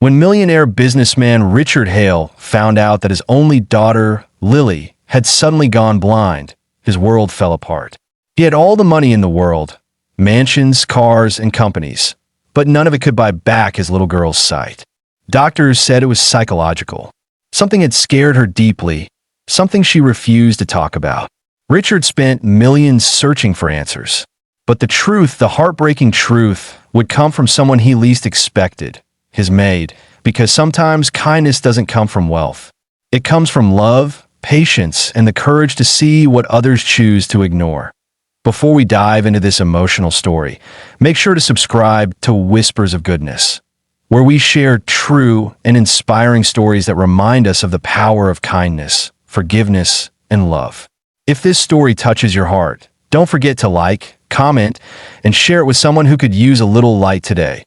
When millionaire businessman Richard Hale found out that his only daughter, Lily, had suddenly gone blind, his world fell apart. He had all the money in the world, mansions, cars, and companies, but none of it could buy back his little girl's sight. Doctors said it was psychological. Something had scared her deeply, something she refused to talk about. Richard spent millions searching for answers. But the truth, the heartbreaking truth, would come from someone he least expected, his maid, because sometimes kindness doesn't come from wealth. It comes from love, patience, and the courage to see what others choose to ignore. Before we dive into this emotional story, make sure to subscribe to Whispers of Goodness, where we share true and inspiring stories that remind us of the power of kindness, forgiveness, and love. If this story touches your heart, don't forget to like, comment, and share it with someone who could use a little light today.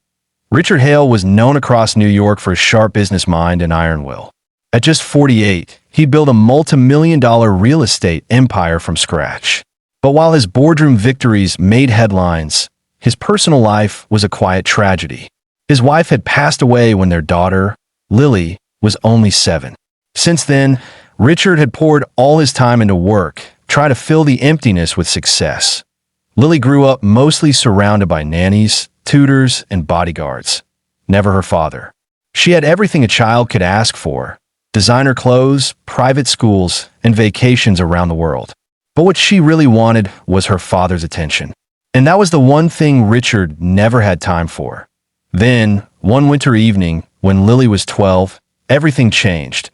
Richard Hale was known across New York for his sharp business mind and iron will. At just 48, he built a multi-million-dollar real estate empire from scratch. But while his boardroom victories made headlines, his personal life was a quiet tragedy. His wife had passed away when their daughter, Lily, was only 7. Since then, Richard had poured all his time into work, trying to fill the emptiness with success. Lily grew up mostly surrounded by nannies, tutors, and bodyguards. Never her father. She had everything a child could ask for: designer clothes, private schools, and vacations around the world. But what she really wanted was her father's attention. And that was the one thing Richard never had time for. Then, one winter evening, when Lily was 12, everything changed.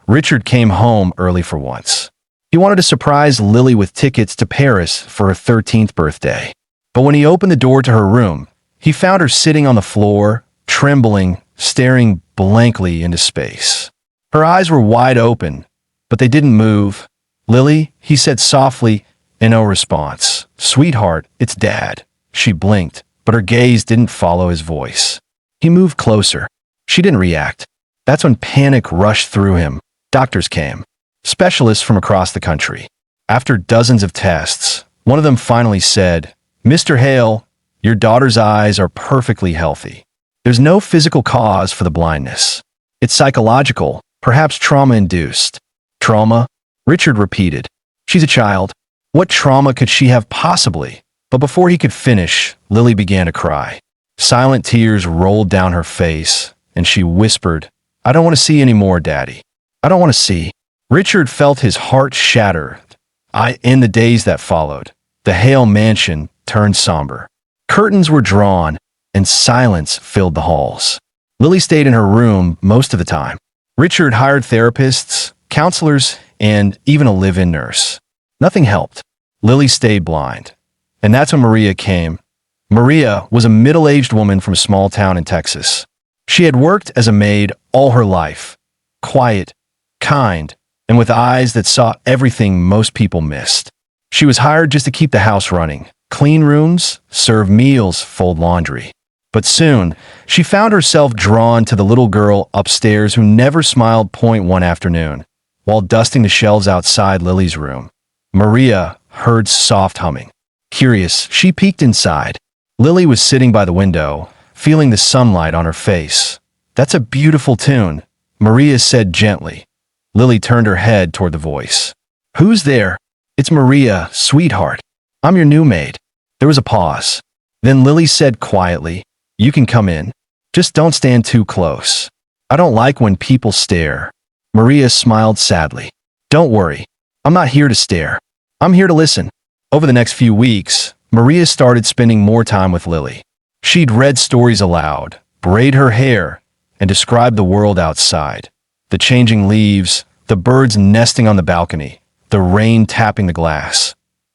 Richard came home early for once. He wanted to surprise Lily with tickets to Paris for her 13th birthday. But when he opened the door to her room, he found her sitting on the floor, trembling, staring blankly into space. Her eyes were wide open, but they didn't move. "Lily," he said softly, in no response. "Sweetheart, it's Dad." She blinked, but her gaze didn't follow his voice. He moved closer. She didn't react. That's when panic rushed through him. Doctors came. Specialists from across the country. After dozens of tests, one of them finally said, "Mr. Hale, your daughter's eyes are perfectly healthy. There's no physical cause for the blindness. It's psychological, perhaps trauma-induced." "Trauma?" Richard repeated. "She's a child. What trauma could she have possibly?" But before he could finish, Lily began to cry. Silent tears rolled down her face, and she whispered, "I don't want to see any more, Daddy. I don't want to see." Richard felt his heart shatter. In the days that followed, the Hale mansion turned somber. Curtains were drawn, and silence filled the halls. Lily stayed in her room most of the time. Richard hired therapists, counselors, and even a live-in nurse. Nothing helped. Lily stayed blind. And that's when Maria came. Maria was a middle-aged woman from a small town in Texas. She had worked as a maid all her life. Quiet, kind, and with eyes that saw everything most people missed. She was hired just to keep the house running, clean rooms, serve meals, fold laundry. But soon, she found herself drawn to the little girl upstairs who never smiled. One afternoon, while dusting the shelves outside Lily's room, Maria heard soft humming. Curious, she peeked inside. Lily was sitting by the window, feeling the sunlight on her face. "That's a beautiful tune," Maria said gently. Lily turned her head toward the voice. "Who's there?" "It's Maria, sweetheart. I'm your new maid." There was a pause. Then Lily said quietly, "You can come in. Just don't stand too close. I don't like when people stare." Maria smiled sadly. "Don't worry. I'm not here to stare. I'm here to listen." Over the next few weeks, Maria started spending more time with Lily. She'd read stories aloud, braid her hair, and describe the world outside. The changing leaves, the birds nesting on the balcony, the rain tapping the glass.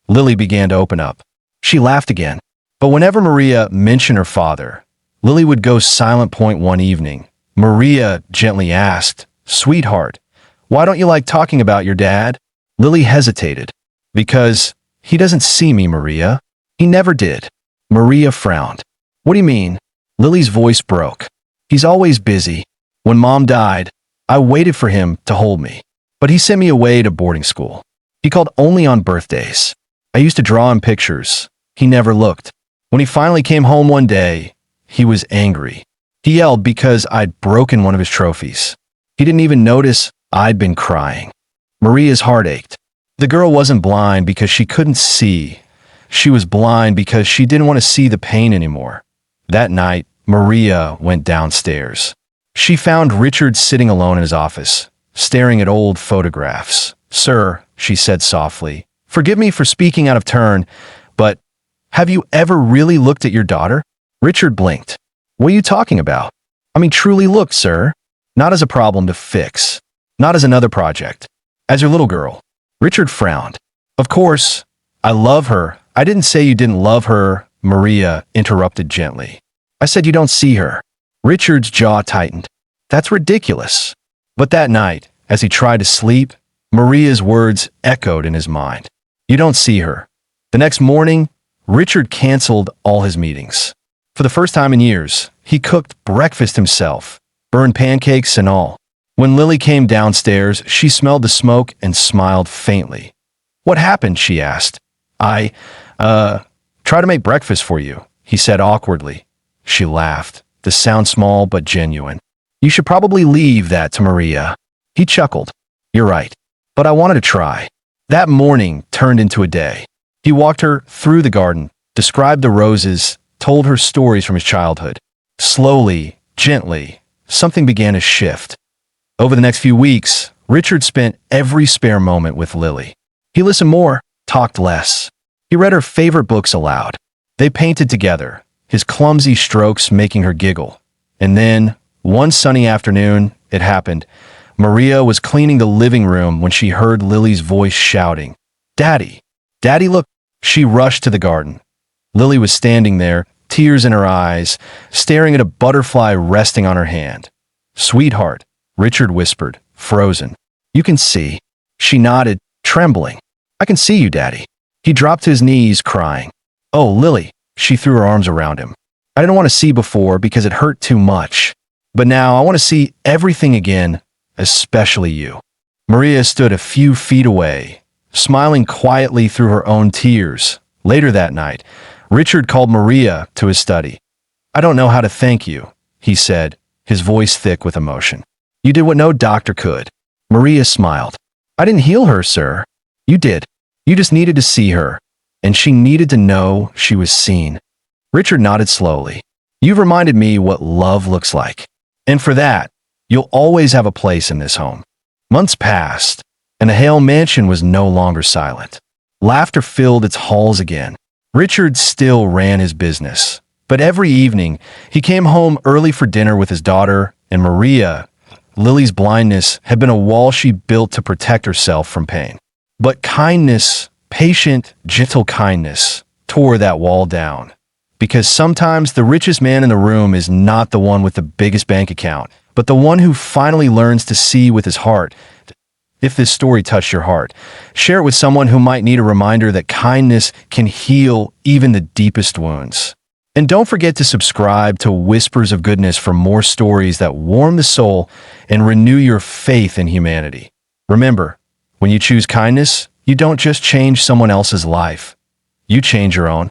Lily began to open up. She laughed again. But whenever Maria mentioned her father, Lily would go silent. One evening, Maria gently asked, "Sweetheart, why don't you like talking about your dad?" Lily hesitated. "Because he doesn't see me, Maria. He never did." Maria frowned. "What do you mean?" Lily's voice broke. "He's always busy. When Mom died, I waited for him to hold me. But he sent me away to boarding school. He called only on birthdays. I used to draw him pictures. He never looked. When he finally came home one day, he was angry. He yelled because I'd broken one of his trophies. He didn't even notice I'd been crying. Maria's heart ached. The girl wasn't blind because she couldn't see. She was blind because she didn't want to see the pain anymore. That night, Maria went downstairs. She found Richard sitting alone in his office, staring at old photographs. "Sir," she said softly, "forgive me for speaking out of turn, but have you ever really looked at your daughter?" Richard blinked. "What are you talking about?" "I mean, truly look, sir. Not as a problem to fix. Not as another project. As your little girl." Richard frowned. "Of course, I love her. I didn't say you didn't love her," Maria interrupted gently. "I said you don't see her." Richard's jaw tightened. "That's ridiculous." But that night, as he tried to sleep, Maria's words echoed in his mind. "You don't see her." The next morning, Richard canceled all his meetings. For the first time in years, he cooked breakfast himself, burned pancakes and all. When Lily came downstairs, she smelled the smoke and smiled faintly. "What happened?" she asked. I try to make breakfast for you," he said awkwardly. She laughed, the sound small but genuine. "You should probably leave that to Maria." He chuckled. "You're right. But I wanted to try." That morning turned into a day. He walked her through the garden, described the roses, told her stories from his childhood. Slowly, gently, something began to shift. Over the next few weeks, Richard spent every spare moment with Lily. He listened more, talked less. He read her favorite books aloud. They painted together, his clumsy strokes making her giggle. And then, one sunny afternoon, it happened. Maria was cleaning the living room when she heard Lily's voice shouting, "Daddy! Daddy, look!" She rushed to the garden. Lily was standing there, tears in her eyes, staring at a butterfly resting on her hand. "Sweetheart," Richard whispered, frozen. "You can see." She nodded, trembling. "I can see you, Daddy." He dropped to his knees, crying. "Oh, Lily." She threw her arms around him. "I didn't want to see before because it hurt too much. But now I want to see everything again, especially you." Maria stood a few feet away, smiling quietly through her own tears. Later that night, Richard called Maria to his study. "I don't know how to thank you," he said, his voice thick with emotion. "You did what no doctor could." Maria smiled. "I didn't heal her, sir." "You did. You just needed to see her, and she needed to know she was seen." Richard nodded slowly. "You've reminded me what love looks like. And for that, you'll always have a place in this home." Months passed, and the Hale mansion was no longer silent. Laughter filled its halls again. Richard still ran his business, but every evening he came home early for dinner with his daughter and Maria. Lily's blindness had been a wall she built to protect herself from pain. But kindness, patient, gentle kindness, tore that wall down. Because sometimes the richest man in the room is not the one with the biggest bank account, but the one who finally learns to see with his heart. If this story touched your heart, share it with someone who might need a reminder that kindness can heal even the deepest wounds. And don't forget to subscribe to Whispers of Goodness for more stories that warm the soul and renew your faith in humanity. Remember, when you choose kindness, you don't just change someone else's life, you change your own.